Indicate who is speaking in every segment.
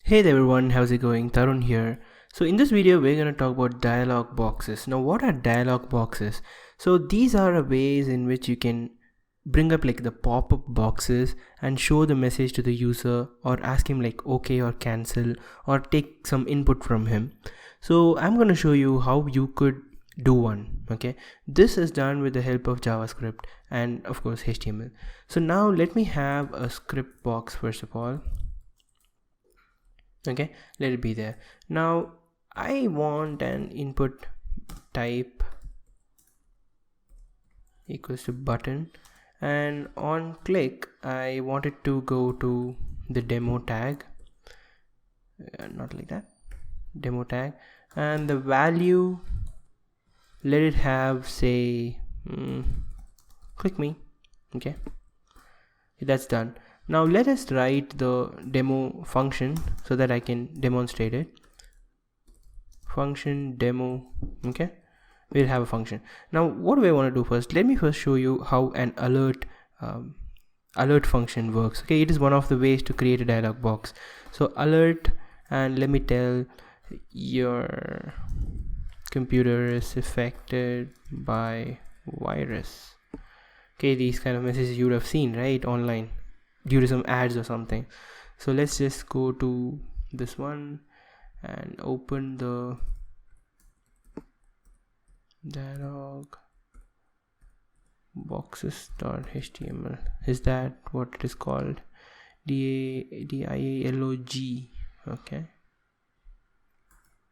Speaker 1: Hey there everyone, how's it going? Tharun here. So in this video we're going to talk about dialog boxes. Now what are dialog boxes? So these are ways in which you can bring up like the pop-up boxes and show the message to the user or ask him like okay or cancel or take some input from him. So I'm going to show you how you could do one. Okay, this is done with the help of JavaScript and of course HTML. So now let me have a script box first of all. Okay, let it be there. Now I want an input type equals to button, and on click I want it to go to the demo tag, not like that, demo tag, and the value, let it have say click me. Okay, that's done. Now let us write the demo function so that I can demonstrate it. Function demo. Okay, we'll have a function. Now what do I want to do first? Let me first show you how an alert function works. Okay, it is one of the ways to create a dialog box. So alert, and let me tell your computer is affected by virus. Okay, these kind of messages you would have seen right online due to some ads or something. So let's just go to this one and open the dialog boxes.html. Is that what it is called? dialog. Okay,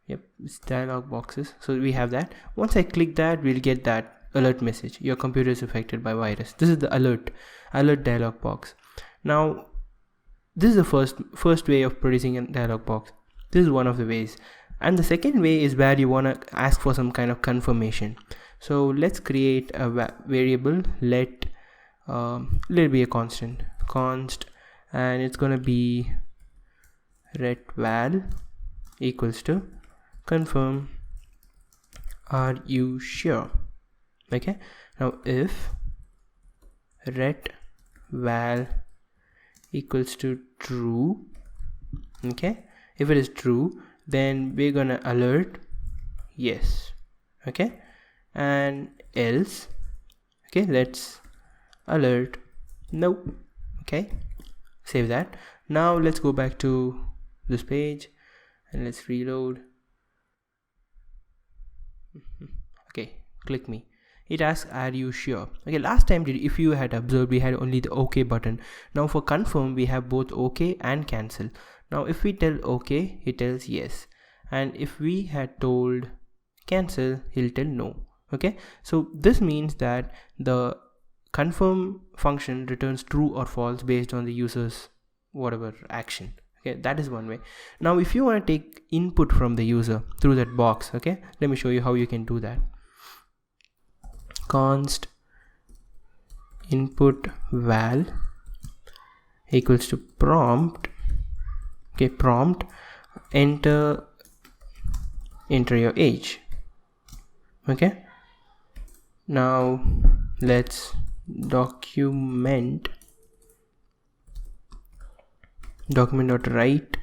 Speaker 1: yep, it's dialog boxes. So we have that. Once I click that, we'll get that alert message, your computer is affected by virus. This is the alert dialog box. Now this is the first way of producing a dialog box. This is one of the ways, and the second way is where you want to ask for some kind of confirmation. So let's create a variable, let it be a const, and it's gonna be ret val equals to confirm, are you sure? Okay, now if ret val equals to true, okay, if it is true, then we're gonna alert yes. Okay, and else, okay, let's alert no. Okay, save that. Now let's go back to this page and let's reload. Okay, click me. It asks, are you sure? Okay, last time if you had observed, we had only the OK button. Now for confirm, we have both OK and cancel. Now if we tell OK, it tells yes, and if we had told cancel, he'll tell no. Okay, so this means that the confirm function returns true or false based on the user's whatever action. Okay, that is one way. Now if you want to take input from the user through that box, okay, let me show you how you can do that. Const input val equals to prompt. Okay, prompt, enter your age. Okay, now let's document.write,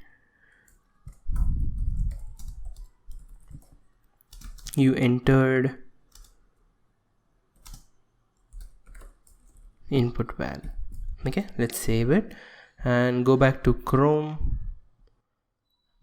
Speaker 1: you entered input val. Okay, let's save it and go back to Chrome.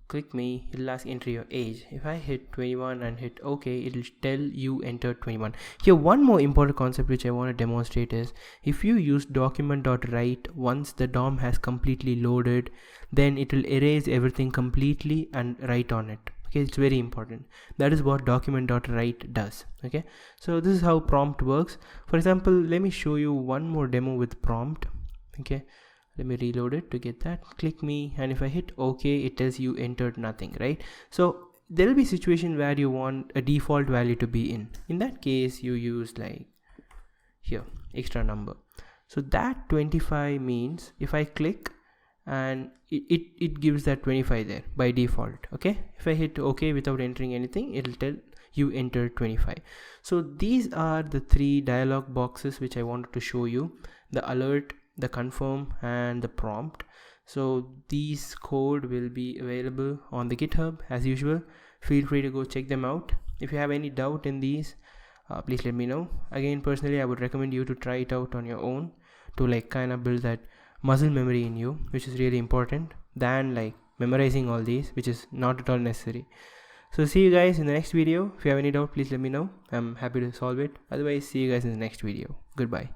Speaker 1: Click me, it'll ask enter your age. If I hit 21 and hit OK, it'll tell you entered 21. Here one more important concept which I want to demonstrate is, if you use document.write, once the DOM has completely loaded, then it will erase everything completely and write on it. Okay, it's very important. That is what document.write does. Okay, so this is how prompt works. For example, let me show you one more demo with prompt. Okay, let me reload it to get that. Click me, and if I hit OK, it tells you entered nothing, right? So there will be a situation where you want a default value to be in that case you use like here extra number. So that 25 means if I click and it gives that 25 there by default. Okay, if I hit OK without entering anything, it'll tell you entered 25. So these are the three dialog boxes which I wanted to show you: the alert, the confirm, and the prompt. So these code will be available on the GitHub as usual. Feel free to go check them out. If you have any doubt in these, please let me know. Again, personally, I would recommend you to try it out on your own to like kind of build that muscle memory in you, which is really important, than like memorizing all these, which is not at all necessary. So see you guys in the next video. If you have any doubt, please let me know. I'm happy to solve it. Otherwise, see you guys in the next video. Goodbye.